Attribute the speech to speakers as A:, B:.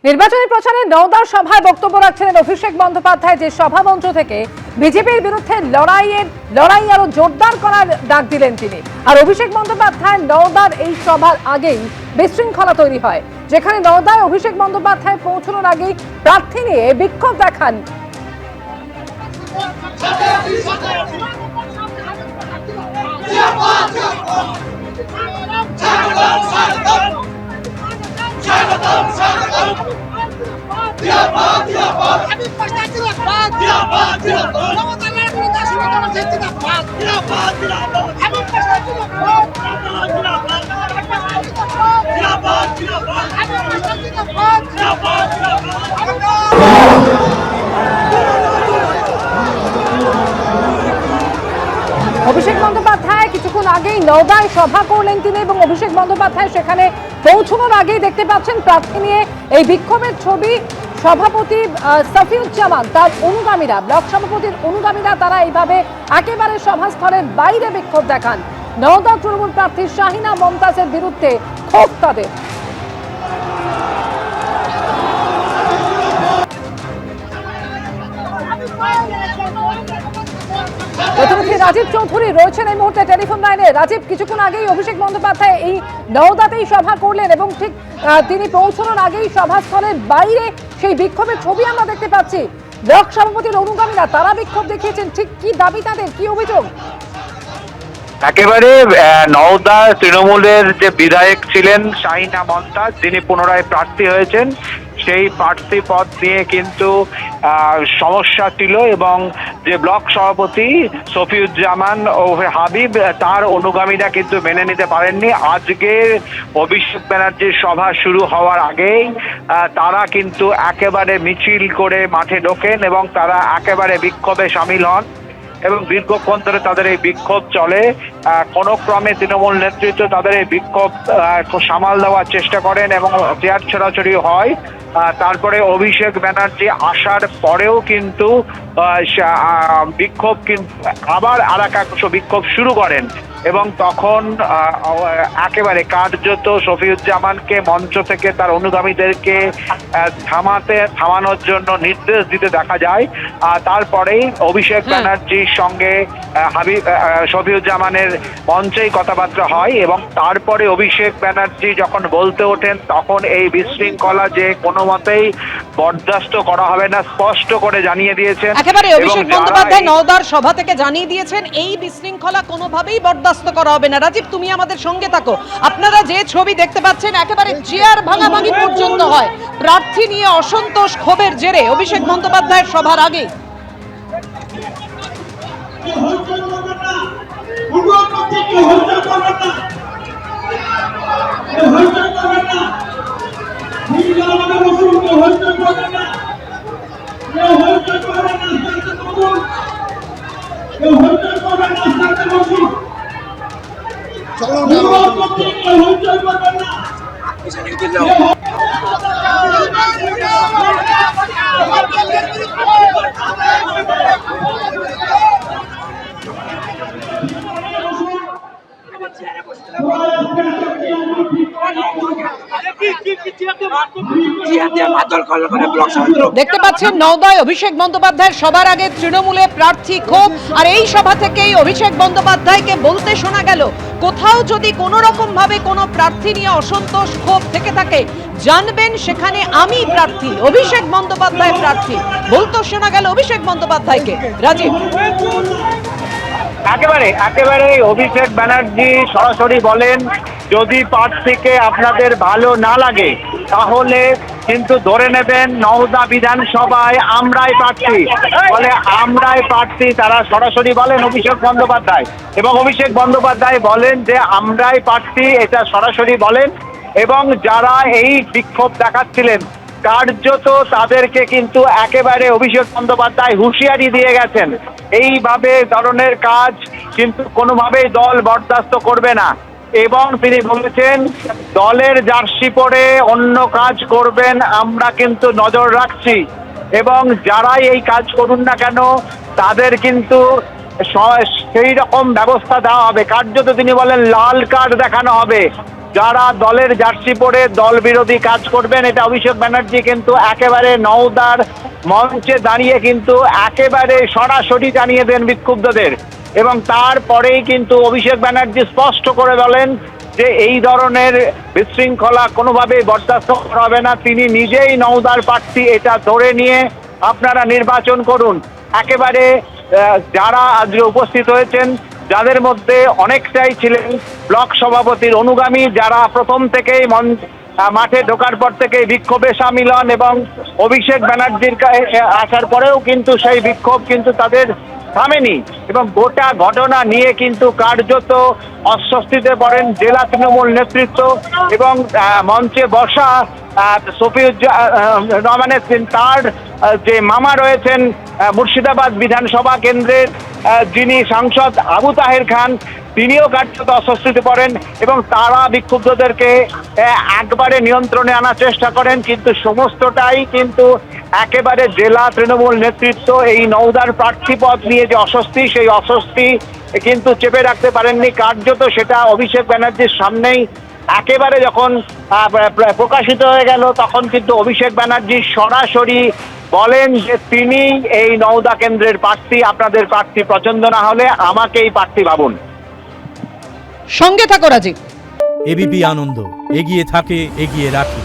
A: নির্বাচনী প্রচারে নওদার সভায় বক্তব্য রাখছিলেন অভিষেক বন্দ্যোপাধ্যায়, যে সভামঞ্চ থেকে বিজেপির বিরুদ্ধে লড়াই আরো জোরদার করার ডাক দিলেন তিনি। আর অভিষেক বন্দ্যোপাধ্যায় নওদার এই সভার আগেই বিশৃঙ্খলা তৈরি হয়, যেখানে নওদায় অভিষেক বন্দ্যোপাধ্যায় পৌঁছানোর আগেই প্রার্থী নিয়ে বিক্ষোভ দেখান। অভিষেক বন্দ্যোপাধ্যায় কিছুক্ষণ আগেই নওদায় সভা করলেন তিনি, এবং অভিষেক বন্দ্যোপাধ্যায় সেখানে পৌঁছানোর আগেই দেখতে পাচ্ছেন প্রার্থী নিয়ে এই বিক্ষোভের ছবি। সভাপতি সফিউজ্জামান, তার অনুগামীরা, ব্লক সভাপতির অনুগামীরা, তারা এইভাবে একেবারে সভাস্থলের বাইরে বিক্ষোভ দেখান। নওদা তৃণমূল প্রার্থী শাহিনা মমতাজের বিরুদ্ধে ক্ষোভ তাদের। প্রতিনিধি রাজীব চৌধুরী রয়েছেন এই মুহূর্তে টেলিফোন লাইনে। রাজীব, কিছুক্ষণ আগেই অভিষেক বন্দ্যোপাধ্যায় এই নওদাতেই সভা করলেন এবং ঠিক তিনি পৌঁছানোর আগেই সভাস্থলের বাইরে সেই বিক্ষোভের ছবি আমরা দেখতে পাচ্ছি। ব্লক সভাপতির অনুগামীরা তারা বিক্ষোভ দেখিয়েছেন, ঠিক কি দাবি তাদের, কি অভিযোগ?
B: একেবারে নওদা তৃণমূলের যে বিধায়ক ছিলেন শাহিনা মমতাজ, যিনি পুনরায় প্রার্থী হয়েছেন, সেই প্রার্থী পদ নিয়ে কিন্তু সমস্যা ছিল, এবং যে ব্লক সভাপতি সফিউজ্জামান ও হাবিব, তার অনুগামীরা কিন্তু মেনে নিতে পারেননি। আজকে অভিষেক ব্যানার্জির সভা শুরু হওয়ার আগেই তারা কিন্তু একেবারে মিছিল করে মাঠে ঢোকেন এবং তারা একেবারে বিক্ষোভে সামিল হন এবং দীর্ঘক্ষণ ধরে তাদের এই বিক্ষোভ চলে। কোনো ক্রমে তৃণমূল নেতৃত্ব তাদের এই বিক্ষোভ সামাল দেওয়ার চেষ্টা করেন এবং চেয়ার ছোড়াছড়ি হয়। তারপরে অভিষেক ব্যানার্জি আসার পরেও কিন্তু বিক্ষোভ কিন্তু আবার আর এক বিক্ষোভ শুরু করেন, এবং তখন একেবারে কার্যত শফিউজ্জামানকে মঞ্চ থেকে তার অনুগামীদেরকে থামানোর জন্য নির্দেশ দিতে দেখা যায়। তারপরেই অভিষেক ব্যানার্জির সঙ্গে শফিউজ্জামানের মঞ্চেই কথাবার্তা হয়, এবং তারপরে অভিষেক ব্যানার্জি যখন বলতে ওঠেন তখন এই বিশৃঙ্খলা যে কোনো মতেই বরদাস্ত করা হবে না স্পষ্ট করে জানিয়ে দিয়েছেন।
C: একেবারে অভিষেক বন্দ্যোপাধ্যায় নওদার সভা থেকে জানিয়ে দিয়েছেন এই বিশৃঙ্খলা কোনোভাবেই বরদাস্ত করা হবে না। রাজীব, তুমি আমাদের সঙ্গে থাকো। আপনারা যে ছবি দেখতে পাচ্ছেন, একেবারে চেয়ার ভাঙাভাঙি পর্যন্ত হয় প্রার্থী নিয়ে অসন্তোষ ক্ষোভের জেরে অভিষেক বন্দ্যোপাধ্যায়ের সভার আগে। দেখতে পাচ্ছেন নওদায় অভিষেক বন্দ্যোপাধ্যায়ের সবার আগে তৃণমূলে প্রার্থী ক্ষোভ, আর এই সভা থেকেই অভিষেক বন্দ্যোপাধ্যায়কে বলতে শোনা গেল, কোথাও যদি কোনো রকম ভাবে কোনো প্রার্থী নিয়ে অসন্তোষ ক্ষোভ থেকে থাকে জানবেন সেখানে আমি প্রার্থী, অভিষেক বন্দ্যোপাধ্যায় প্রার্থী, বলতে শোনা গেল অভিষেক বন্দ্যোপাধ্যায়কে। রাজীব,
B: একেবারে অভিষেক ব্যানার্জি সরাসরি বলেন, যদি প্রার্থীকে আপনাদের ভালো না লাগে তাহলে কিন্তু ধরে নেবেন নওদা বিধানসভায় আমরাই প্রার্থী, বলে আমরাই প্রার্থী, তারা সরাসরি বলেন অভিষেক বন্দ্যোপাধ্যায়। এবং অভিষেক বন্দ্যোপাধ্যায় বলেন যে আমরাই প্রার্থী, এটা সরাসরি বলেন। এবং যারা এই বিক্ষোভ দেখাচ্ছিলেন কার্যত তাদেরকে কিন্তু একেবারে অভিষেক বন্দ্যোপাধ্যায় হুঁশিয়ারি দিয়ে গেছেন, এইভাবে ধরনের কাজ কিন্তু কোনোভাবেই দল বরদাস্ত করবে না। এবং তিনি বলেছেন দলের জার্সি পরে অন্য কাজ করবেন আমরা কিন্তু নজর রাখছি, এবং যারাই এই কাজ করুন না কেন তাদের কিন্তু সেই রকম ব্যবস্থা দেওয়া হবে। কার্যত তিনি বলেন লাল কার্ড দেখানো হবে, যারা দলের জার্সি পরে দল বিরোধী কাজ করবেন, এটা অভিষেক ব্যানার্জি কিন্তু একেবারে নওদার মঞ্চে দাঁড়িয়ে কিন্তু একেবারে সরাসরি জানিয়ে দেন বিক্ষুব্ধদের, এবং তারপরেই কিন্তু অভিষেক ব্যানার্জি স্পষ্ট করে বলেন যে এই ধরনের বিশৃঙ্খলা কোনোভাবেই বরদাস্ত করা হবে না। তিনি নিজেই নওদার প্রার্থী, এটা ধরে নিয়ে আপনারা নির্বাচন করুন। একেবারে যারা আজকে উপস্থিত হয়েছেন, যাদের মধ্যে অনেকটাই ছিলেন ব্লক সভাপতির অনুগামী, যারা প্রথম থেকেই মাঠে ঢোকার পর থেকেই বিক্ষোভে সামিল হন, এবং অভিষেক ব্যানার্জির আসার পরেও কিন্তু সেই বিক্ষোভ কিন্তু তাদের থামেনি, এবং গোটা ঘটনা নিয়ে কিন্তু কার্যত অস্বস্তিতে পড়েন জেলা তৃণমূল নেতৃত্ব এবং মঞ্চে বসা রহমানের তার যে মামা রয়েছেন মুর্শিদাবাদ বিধানসভা কেন্দ্রের যিনি সাংসদ আবু তাহের খান, তিনিও কার্যত অস্বস্তিতে পড়েন এবং তারা বিক্ষুব্ধদেরকে একবারে নিয়ন্ত্রণে আনার চেষ্টা করেন, কিন্তু সমস্তটাই কিন্তু একেবারে জেলা তৃণমূল নেতৃত্ব এই নওদার প্রার্থী পদ নিয়ে যে অস্বস্তি, সেই অস্বস্তি কিন্তু চেপে রাখতে পারেননি। কার্যত সেটা অভিষেক ব্যানার্জির সামনেই একেবারে যখন প্রকাশিত হয়ে গেল, তখন কিন্তু অভিষেক ব্যানার্জি সরাসরি বলেন যে তিনি এই নওদা কেন্দ্রের প্রার্থী, আপনাদের প্রার্থী পছন্দ না হলে আমাকেই প্রার্থী ভাবুন।
C: সঙ্গে থাকো রাজীব।
D: এবিপি আনন্দ, এগিয়ে থাকে, এগিয়ে রাখে।